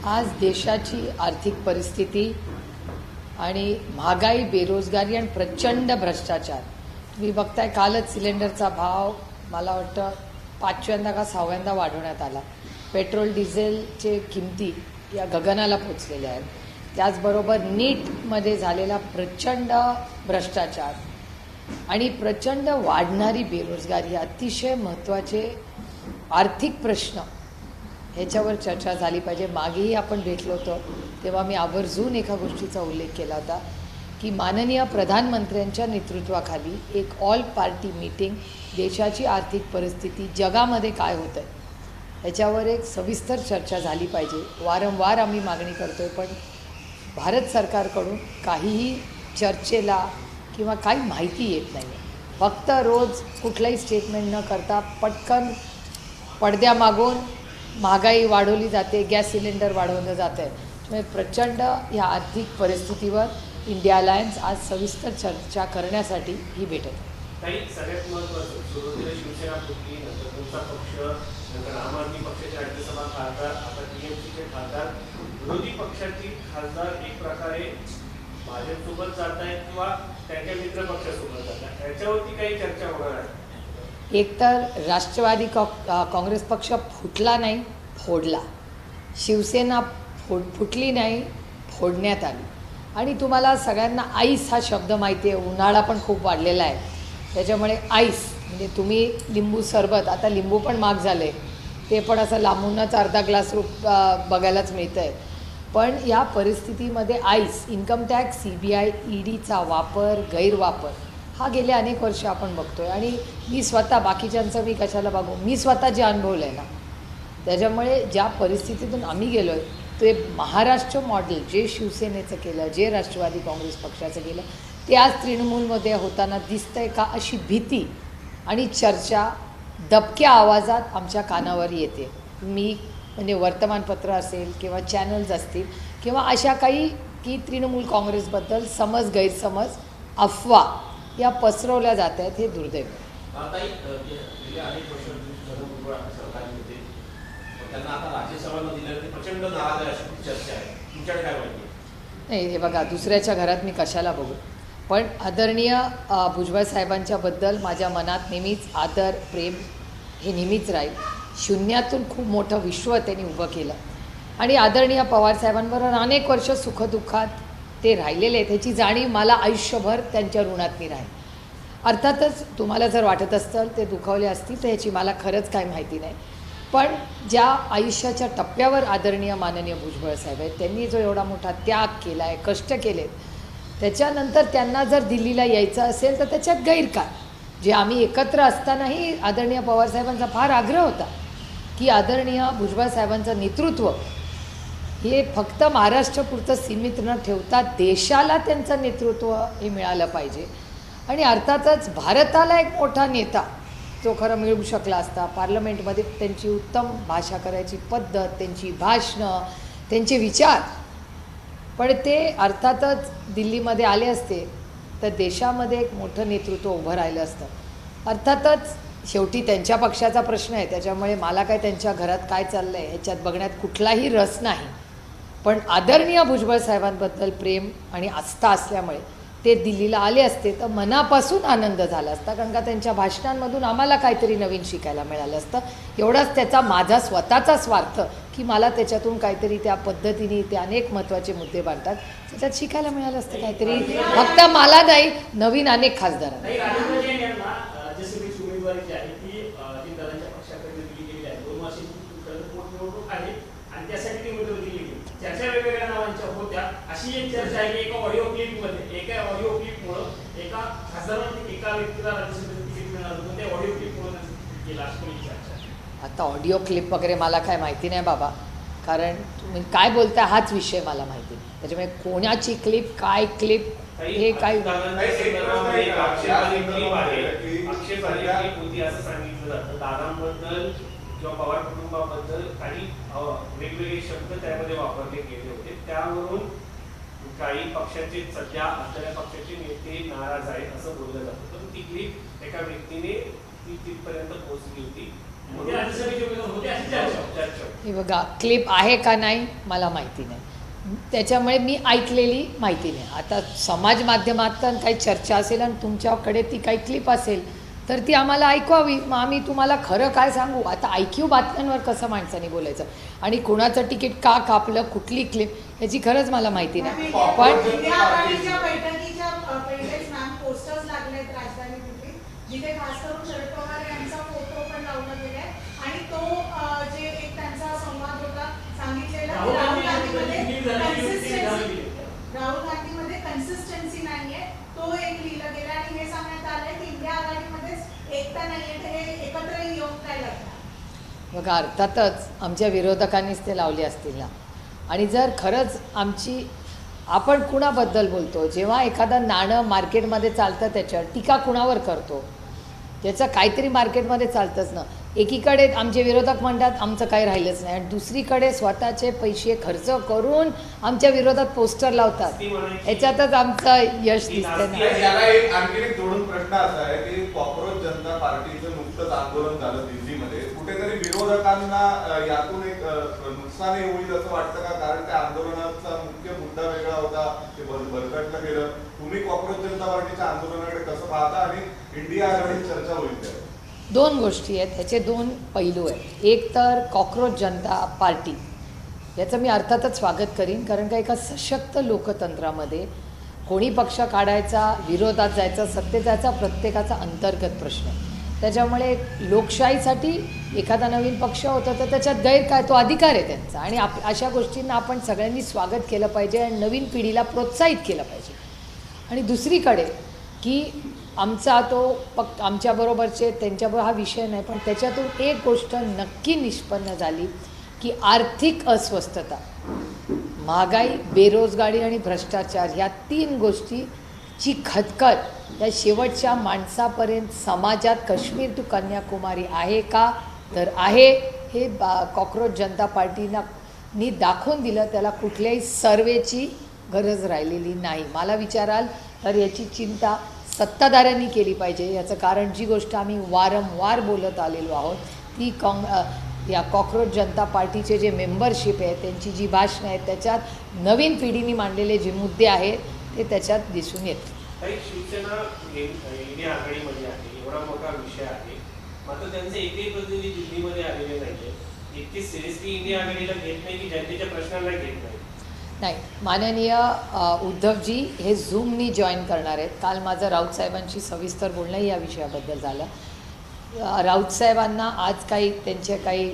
आज देशाची आर्थिक परिस्थिती आणि महागाई, बेरोजगारी आणि प्रचंड भ्रष्टाचार तुम्ही बघताय. कालच सिलेंडरचा भाव मला वाटतं 5व्यांदा का 6व्यांदा वाढवण्यात आला. पेट्रोल डिझेलचे किमती या गगनाला पोचलेल्या आहेत. त्याचबरोबर नीटमध्ये झालेला प्रचंड भ्रष्टाचार आणि प्रचंड वाढणारी बेरोजगारी, अतिशय महत्त्वाचे आर्थिक प्रश्न ह्याच्यावर चर्चा झाली पाहिजे. मागेही आपण भेटलो होतो तेव्हा मी आवर्जून एका गोष्टीचा उल्लेख केला होता की माननीय प्रधानमंत्र्यांच्या नेतृत्वाखाली एक ऑल पार्टी मीटिंग, देशाची आर्थिक परिस्थिती, जगामध्ये काय होतं आहे ह्याच्यावर एक सविस्तर चर्चा झाली पाहिजे. वारंवार आम्ही मागणी करतोय, पण भारत सरकारकडून काहीही चर्चेला किंवा काही माहिती येत नाही. फक्त रोज कुठलाही स्टेटमेंट न करता पटकन पडद्यामागून महागाई वाढवली जाते, गॅस सिलेंडर वाढवलं जातं आहे. त्यामुळे प्रचंड या आर्थिक परिस्थितीवर इंडिया अलायन्स आज सविस्तर चर्चा करण्यासाठी ही भेटत. सगळ्यात महत्त्वाचं, सुरुवातीला शिवसेना फुटली, नंतर तुमचा पक्ष, नंतर आम आदमी पक्षाचे राज्यसभा खासदार, आता टीएमसीचे खासदार, विरोधी पक्षातील खासदार एक प्रकारे भाजपसोबत जात आहेत किंवा त्यांच्या मित्र पक्षासोबत जात आहेत. याच्यावरती काही चर्चा होणार आहे? एकतर राष्ट्रवादी काँग्रेस पक्ष फुटला नाही, फोडला. शिवसेना फुटली नाही, फोडण्यात आली. आणि तुम्हाला सगळ्यांना आईस हा शब्द माहिती आहे. उन्हाळा पण खूप वाढलेला आहे, त्याच्यामुळे आईस म्हणजे तुम्ही लिंबू सरबत, आता लिंबू पण महाग झाले, ते पण असं लांबूनच अर्धा ग्लास बघायलाच मिळतं आहे. पण या परिस्थितीमध्ये आईस, इन्कम टॅक्स, CBI, EDचा वापर, गैरवापर हा गेले अनेक वर्ष आपण बघतोय. आणि मी स्वतः, बाकीच्यांचं मी कशाला बघू, मी स्वतः जे अनुभवलं आहे ना, त्याच्यामुळे ज्या परिस्थितीतून आम्ही गेलो आहे ते महाराष्ट्र मॉडेल जे शिवसेनेचं केलं, जे राष्ट्रवादी काँग्रेस पक्षाचं केलं, ते आज तृणमूलमध्ये होताना दिसतंय का अशी भीती आणि चर्चा दबक्या आवाजात आमच्या कानावर येते. मी म्हणजे वर्तमानपत्र असेल किंवा चॅनल्स असतील किंवा अशा काही की तृणमूल काँग्रेसबद्दल समज, गैरसमज, अफवा या पसरवल्या जात आहेत. हे दुर्दैव. नाही, हे बघा, दुसऱ्याच्या घरात मी कशाला बघू. पण आदरणीय भुजबळ साहेबांच्याबद्दल माझ्या मनात नेहमीच आदर, प्रेम हे नेहमीच राहील. शून्यातून खूप मोठं विश्व त्यांनी उभं केलं आणि आदरणीय पवारसाहेबांबरोबर अनेक वर्ष सुखदुःखात ते राहिलेले आहेत. ह्याची जाणीव मला आयुष्यभर त्यांच्या ऋणात मी राहील. अर्थातच तुम्हाला जर वाटत असतं ते दुखावले असतील तर ह्याची मला खरंच काही माहिती नाही. पण ज्या आयुष्याच्या टप्प्यावर आदरणीय माननीय भुजबळ साहेब आहेत, त्यांनी जो एवढा मोठा त्याग केला आहे, कष्ट केलेत, त्याच्यानंतर त्यांना जर दिल्लीला यायचं असेल तर त्याच्यात गैर काय. जे आम्ही एकत्र असतानाही आदरणीय पवारसाहेबांचा फार आग्रह होता की आदरणीय भुजबळ साहेबांचं नेतृत्व हे फक्त महाराष्ट्रापुरतं सीमित न ठेवता देशाला त्यांचं नेतृत्व हे मिळालं पाहिजे. आणि अर्थातच भारताला एक मोठा नेता जो खरं मिळू शकला असता. पार्लमेंटमध्ये त्यांची उत्तम भाषा करायची पद्धत, त्यांची भाषणं, त्यांचे विचार, पण ते अर्थातच दिल्लीमध्ये आले असते तर देशामध्ये एक मोठं नेतृत्व उभं राहिलं असतं. अर्थातच शेवटी त्यांच्या पक्षाचा प्रश्न आहे, त्याच्यामुळे मला काय त्यांच्या घरात काय चाललं आहे ह्याच्यात बघण्यात कुठलाही रस नाही. पण आदरणीय भुजबळ साहेबांबद्दल प्रेम आणि आस्था असल्यामुळे ते दिल्लीला आले असते तर मनापासून आनंद झाला असता, कारण का त्यांच्या भाषणांमधून आम्हाला काहीतरी नवीन शिकायला मिळालं असतं. एवढाच त्याचा माझा स्वतःचा स्वार्थ की मला त्याच्यातून काहीतरी त्या पद्धतीने ते अनेक महत्त्वाचे मुद्दे मांडतात, त्याच्यात शिकायला मिळालं असतं काहीतरी. फक्त मला नाही, नवीन अनेक खासदारांना. चर्चा वेगवेगळ्या नावांच्या होत्या. अशी एक चर्चा आहे की एका ऑडिओ क्लिपमुळे एका खासदारांनी एका व्यक्तीला राज्यसभेचं तिकीट मिळालं होतं, ते ऑडिओ क्लिपमुळे केलं अशी चर्चा. आता ऑडिओ क्लिप वगैरे मला काय माहिती नाही बाबा, कारण तुम्ही काय बोलताय हाच विषय मला माहिती नाही. त्याच्यामुळे कोणाची क्लिप, काय क्लिप, हे काय असं सांगितलं जातं. दादांबद्दल किंवा पवार कुटुंबाबद्दल काही वेगवेगळे शब्द त्यामध्ये वापरले गेले होते. त्यावरून काही पक्षाचे, सध्या असलेल्या पक्षाचे नेते नाराज आहेत असं बोललं जातं. पण ती क्लिप एका व्यक्तीने ती तिथपर्यंत पोहोचली होती. हे बघा, क्लिप आहे का नाही मला माहिती नाही, त्याच्यामुळे मी ऐकलेली माहिती नाही. आता समाज माध्यमात काही चर्चा असेल आणि तुमच्याकडे ती काही क्लिप असेल तर ती आम्हाला ऐकवावी, मग आम्ही तुम्हाला खरं काय सांगू. आता ऐकीव बातम्यांवर कसं माणसाने बोलायचं आणि कोणाचं तिकीट का कापलं, कुठली क्लिप, याची खरंच मला माहिती नाही. पण इंडिया आघाडीच्या बैठकीच्या पहिलेच मॅम पोस्टर्स लागलेत राजधानीमध्ये, जिथे खास करून शरद पवार यांचा फोटो पण लावला गेलाय आणि तो जे एक त्यांचा संवाद होता सांगितलेला की राहुल गांधीमध्ये कन्सिस्टन्सी नाहीये, तो एक लिहिला गेला आणि हे सांगण्यात आलंय की इंडिया आघाडीमध्येच एकता नाहीये, तर हे एकत्र येऊन काय लागणार. बघा, अर्थातच आमच्या विरोधकांनीच ते लावले असतील ना. आणि जर खरंच आपण कुणाबद्दल बोलतो, जेव्हा एखादं नाणं मार्केटमध्ये चालतं त्याच्यावर टीका कुणावर करतो, त्याचं काहीतरी मार्केटमध्ये चालतंच ना. एकीकडे आमचे विरोधक म्हणतात आमचं काही राहिलंच नाही आणि दुसरीकडे स्वतःचे पैसे खर्च करून आमच्या विरोधात पोस्टर लावतात. याच्यातच आमचं यश दिसतं ना. याला एक आणखी एक जोडून प्रश्न असा आहे की कॉक्रोच जनता पार्टीचं नुकतंच आंदोलन झालं दिल्लीमध्ये, कुठेतरी विरोधकांना यातून एक नुकसान होईल असं वाटतं का? कारण त्या आंदोलनाचा मुख्य मुद्दा वेगळा होता, ते भरकटलं गेलं. तुम्ही कॉक्रोच जनता पार्टीच्या आंदोलनाकडे कसं पाहता आणि इंडिया आघाडीत चर्चा होईल त्या? दोन गोष्टी आहेत, ह्याचे दोन पैलू आहेत. एक तर कॉक्रोच जनता पार्टी, याचं मी अर्थातच स्वागत करीन, कारण का एका सशक्त लोकतंत्रामध्ये कोणी पक्ष काढायचा, विरोधात जायचा, सत्तेत जायचा प्रत्येकाचा अंतर्गत प्रश्न आहे. त्याच्यामुळे लोकशाहीसाठी एखादा नवीन पक्ष होता तर त्याच्यात गैर काय, तो अधिकार आहे त्यांचा. आणि अशा गोष्टींना आपण सगळ्यांनी स्वागत केलं पाहिजे आणि नवीन पिढीला प्रोत्साहित केलं पाहिजे. आणि दुसरीकडे की आमचा तो आमच्याबरोबरचे त्यांच्याबरोबर हा विषय नाही, पण त्याच्यातून एक गोष्ट नक्की निष्पन्न झाली की आर्थिक अस्वस्थता, महागाई, बेरोजगारी आणि भ्रष्टाचार ह्या तीन गोष्टीची खतखत या शेवटच्या माणसापर्यंत समाजात काश्मीर टू कन्याकुमारी आहे का, तर आहे. हे कॉक्रोच जनता पार्टीनी दाखवून दिलं. त्याला कुठल्याही सर्वेची गरज राहिलेली नाही. मला विचाराल तर याची चिंता सत्ताधाऱ्यांनी केली पाहिजे. याचं कारण जी गोष्ट आम्ही वारंवार बोलत आलेलो आहोत ती या कॉक्रोच जनता पार्टीचे जे मेंबरशिप आहे, त्यांची जी भाषणं आहेत, त्याच्यात नवीन पिढीने मांडलेले जे मुद्दे आहेत ते त्याच्यात दिसून येतात. काही शिवसेना इंडिया आघाडीमध्ये आहे, एवढा मोठा विषय आहे, मात्र त्यांचे एकही प्रतिनिधी दिल्लीमध्ये आलेले नाहीये. इतकी सिरियसली इंडिया आघाडीला घेत नाही की जनतेच्या प्रश्नांना घेत नाही. नाही, माननीय उद्धवजी हे झूमनी जॉईन करणार आहेत. काल माझं राऊत साहेबांशी सविस्तर बोलणंही या विषयाबद्दल झालं. राऊत साहेबांना आज त्यांचे काही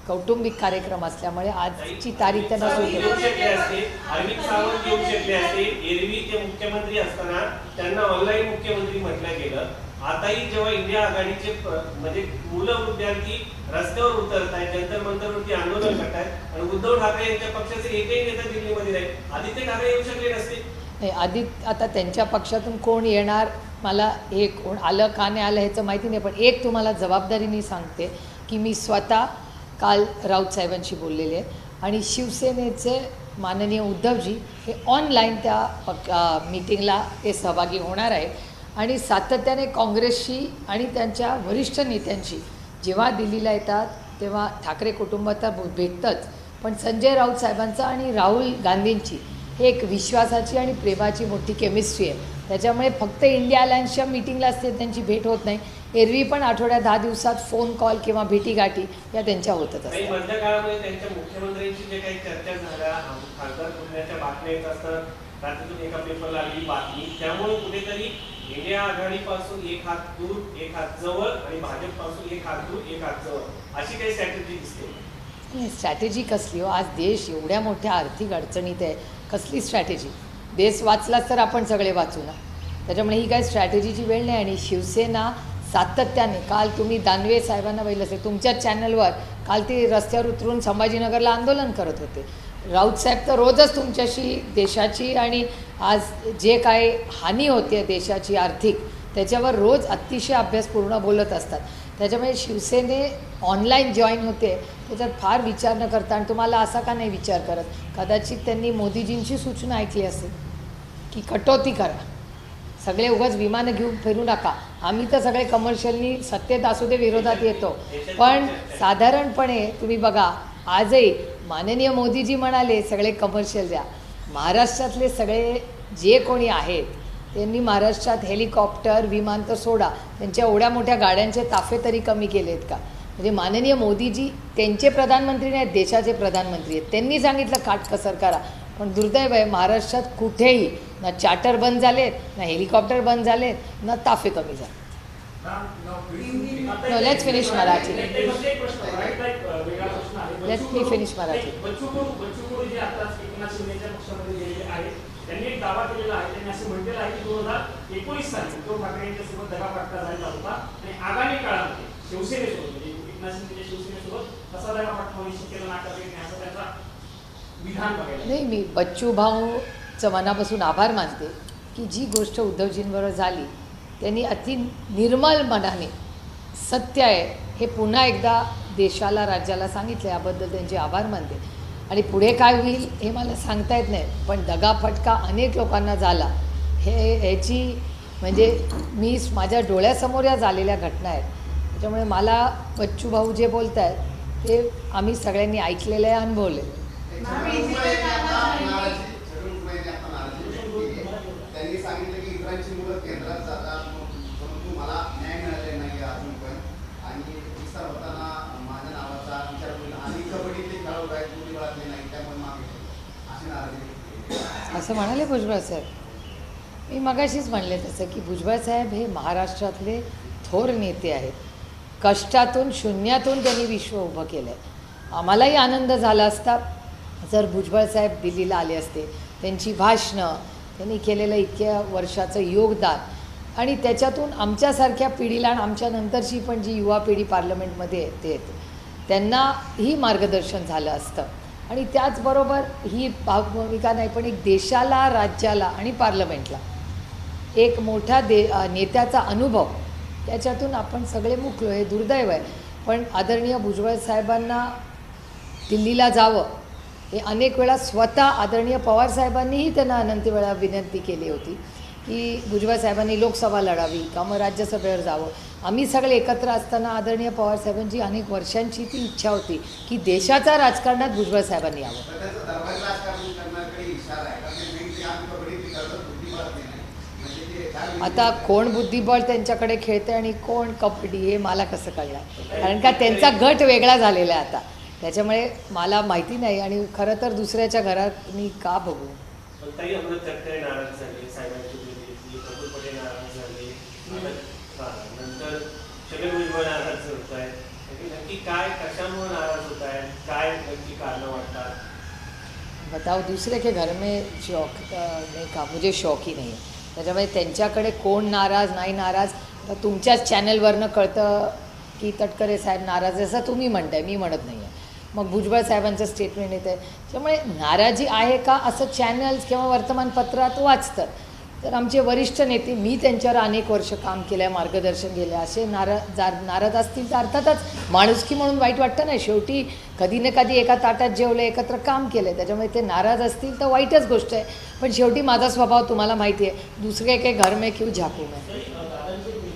कौटुंबिक कार्यक्रम असल्यामुळे आजची तारीख त्यांना येऊ शकले असते. अरविंद सावंत येऊ शकले असते. एरवी ते मुख्यमंत्री असताना त्यांना ऑनलाईन मुख्यमंत्री म्हटलं गेलं. आताही जेव्हा इंडिया आघाडीचे म्हणजे मुलं विद्यार्थी रस्त्यावर उतरत आहेत, जंतर मंतरवरती आंदोलन करतायत आणि उद्धव ठाकरे यांच्या पक्षाचे एकही नेता दिल्लीमध्ये नाही, आदित्य ठाकरे येऊ शकले नसते. नाही, आता त्यांच्या पक्षातून कोण येणार, मला हे कोण आलं का नाही आलं ह्याचं माहिती नाही. पण एक तुम्हाला जबाबदारीने सांगते की मी स्वतः काल राऊत साहेबांशी बोललेले आहे आणि शिवसेनेचे माननीय उद्धवजी हे ऑनलाईन त्या मीटिंगला ते सहभागी होणार आहे. आणि सातत्याने काँग्रेसशी आणि त्यांच्या वरिष्ठ नेत्यांशी जेव्हा दिल्लीला येतात तेव्हा ठाकरे कुटुंब तर भेटतंच, पण संजय राऊत साहेबांचं आणि राहुल गांधींची हे एक विश्वासाची आणि प्रेमाची मोठी केमिस्ट्री आहे. त्याच्यामुळे फक्त इंडिया अलायन्सच्या मीटिंगला असते त्यांची भेट होत नाही, एरवी पण आठवड्यात 10 दिवसात फोन कॉल किंवा भेटीगाठी या त्यांच्या होतच असतात. मधल्या काळामध्ये त्यांच्या मुख्यमंत्र्यांची जे काही चर्चा झाल्या, खासदार बोलण्याच्या बातम्या येत असतात, रात्रीतून एका पेपरला आलेली बातमी, त्यामुळे कुठेतरी इंडिया आघाडीपासून एक हात दूर एक हात जवळ आणि भाजपपासून एक हात दूर एक हात जवळ अशी काही स्ट्रॅटेजी दिसते. स्ट्रॅटेजी कसली हो? आज देश एवढ्या मोठ्या आर्थिक अडचणीत आहे, कसली स्ट्रॅटेजी? देश वाचलाच तर आपण सगळे वाचू ना. त्याच्यामुळे ही काही स्ट्रॅटेजीची वेळ नाही. आणि शिवसेना सातत्याने, काल तुम्ही दानवे साहेबांना पाहिलं असेल तुमच्याच चॅनलवर, काल ते रस्त्यावर उतरून संभाजीनगरला आंदोलन करत होते. राऊत साहेब तर रोजच तुमच्याशी देशाची आणि आज जे काय हानी होते देशाची आर्थिक, त्याच्यावर रोज अतिशय अभ्यासपूर्ण बोलत असतात. त्याच्यामुळे शिवसेने ऑनलाईन जॉईन होते त्याच्यात फार विचार न करता. आणि तुम्हाला असा का नाही विचार करत, कदाचित त्यांनी मोदीजींची सूचना ऐकली असेल की कटौती करा, सगळे उगाच विमानं घेऊन फिरू नका, आम्ही तर सगळे कमर्शियलनी सत्तेत असू दे विरोधात येतो, पण साधारणपणे तुम्ही बघा आजही माननीय मोदीजी म्हणाले सगळे कमर्शियल द्या. महाराष्ट्रातले सगळे जे कोणी आहेत त्यांनी महाराष्ट्रात हेलिकॉप्टर विमान तर सोडा, त्यांच्या एवढ्या मोठ्या गाड्यांचे ताफे तरी कमी केले आहेत का? म्हणजे माननीय मोदीजी त्यांचे प्रधानमंत्री नाहीत, देशाचे प्रधानमंत्री आहेत. त्यांनी सांगितलं काटकसर करा, पण दुर्दैव आहे महाराष्ट्रात कुठेही ना चार्टर बंद झालेत, ना हेलिकॉप्टर बंद झालेत, ना ताफे कमी झाले. No, let's finish Marathi. Let me finish Marathi. Bachchu Kadu जे आता एकनाथ शिंदेच्या पक्षामध्ये गेलेले आहेत, त्यांनी एक दावा केलेला आहे, त्यांनी असं म्हटलेलं आहे की 2019 साली उद्धव ठाकरे यांच्यासोबत दगाफटका झालेला होता आणि आगामी काळामध्ये शिवसेनेसोबत म्हणजे एकनाथ शिंदेच्या शिवसेनेसोबत असा दगाफटका होण्याची शक्यता नाकारता येत नाही असं त्यांचा विधान बघायला. नाही, मी बच्चू भाऊचं मनापासून आभार मानते की जी गोष्ट उद्धवजींबरोबर झाली त्यांनी अति निर्मल मनाने सत्य आहे हे पुन्हा एकदा देशाला राज्याला सांगितलं. याबद्दल त्यांचे आभार मानते. आणि पुढे काय होईल हे मला सांगता येत नाही, पण दगाफटका अनेक लोकांना झाला ह्याची म्हणजे मी माझ्या डोळ्यासमोर या झालेल्या घटना आहेत. त्याच्यामुळे मला बच्चू भाऊ जे बोलत आहेत ते आम्ही सगळ्यांनी ऐकलेलं आहे, अनुभवले. त्यांनी सांगितलं की इतरांची मुलं केंद्रात जातात, परंतु मला न्याय मिळालेला नाही अजून पण. आणि विस्तार होताना माझ्या नावाचा विचार होईल आणि कबड्डीतले खेळाडू आहेत मुलीबाळातले नाही, त्यामुळे मागे अशी नाराजी असं म्हणाले भुजबळ साहेब. मी मगाशीच म्हणले तसं की भुजबळ साहेब हे महाराष्ट्रातले थोर नेते आहेत. कष्टातून शून्यातून त्यांनी विश्व उभं केलं आहे. आम्हालाही आनंद झाला असता जर भुजबळ साहेब दिल्लीला आले असते. त्यांची भाषणं, त्यांनी केलेलं इतक्या वर्षाचं योगदान आणि त्याच्यातून आमच्यासारख्या पिढीला आणि आमच्या नंतरची पण जी युवा पिढी पार्लमेंटमध्ये येते त्यांनाही मार्गदर्शन झालं असतं. आणि त्याचबरोबर ही भूमिका नाही पण एक देशाला, राज्याला आणि पार्लमेंटला एक मोठा नेत्याचा अनुभव त्याच्यातून आपण सगळे मुकलो. हे दुर्दैव आहे. पण आदरणीय भुजबळ साहेबांना दिल्लीला जावं हे अनेक वेळा स्वतः आदरणीय पवारसाहेबांनीही त्यांना अनंत वेळा विनंती केली होती की भुजबळ साहेबांनी लोकसभा लढावी का मग राज्यसभेवर जावं. आम्ही सगळे एकत्र असताना आदरणीय पवारसाहेबांची अनेक वर्षांची ती इच्छा होती की देशाच्या राजकारणात भुजबळ साहेबांनी यावं. त्याचा दरबारी राजकारण करण्याकडे इशारा आहे, कारण ते आम्ही कबड्डी करतात बुद्धिबळ नाही, म्हणजे ते आता कोण बुद्धिबळ त्यांच्याकडे खेळते आणि कोण कबड्डी हे मला कसं कळणार, कारण का त्यांचा गट वेगळा झालेला आहे आता. त्याच्यामुळे मला माहिती नाही. आणि खरं तर दुसऱ्याच्या घरात मी का बघू. ताई अमृत तटकरे नाराज झाले, साहेबांची भेट घेतली, प्रफुल्ल पटेल नाराज झाले, नंतर छगन भुजबळ नाराज होत आहेत. नक्की काय कशामुळे नाराज होत आहेत, काय नक्की कारणं वाटतात? बताओ, दूसरे के घर में शौक नहीं का, मुझे शौक ही नाही आहे. त्याच्यामुळे त्यांच्याकडे कोण नाराज नाही नाराज तर तुमच्याच चॅनलवरनं कळतं की तटकरे साहेब नाराज आहे असं तुम्ही म्हणताय, मी म्हणत नाही आहे. मग भुजबळ साहेबांचं स्टेटमेंट येतं आहे. त्यामुळे नाराजी आहे का असं चॅनल्स किंवा वर्तमानपत्रात वाचतं. तर आमचे वरिष्ठ नेते, मी त्यांच्यावर अनेक वर्ष काम केलं आहे, मार्गदर्शन केलं आहे, असे नाराज असतील तर अर्थातच माणुसकी म्हणून वाईट वाटतं नाही. शेवटी कधी ना कधी एका ताटात जेवलं, एकत्र काम केलं आहे, त्याच्यामुळे ते नाराज असतील तर वाईटच गोष्ट आहे. पण शेवटी माझा स्वभाव तुम्हाला माहिती आहे, दुसरे के घर में क्यों झाकू मैं.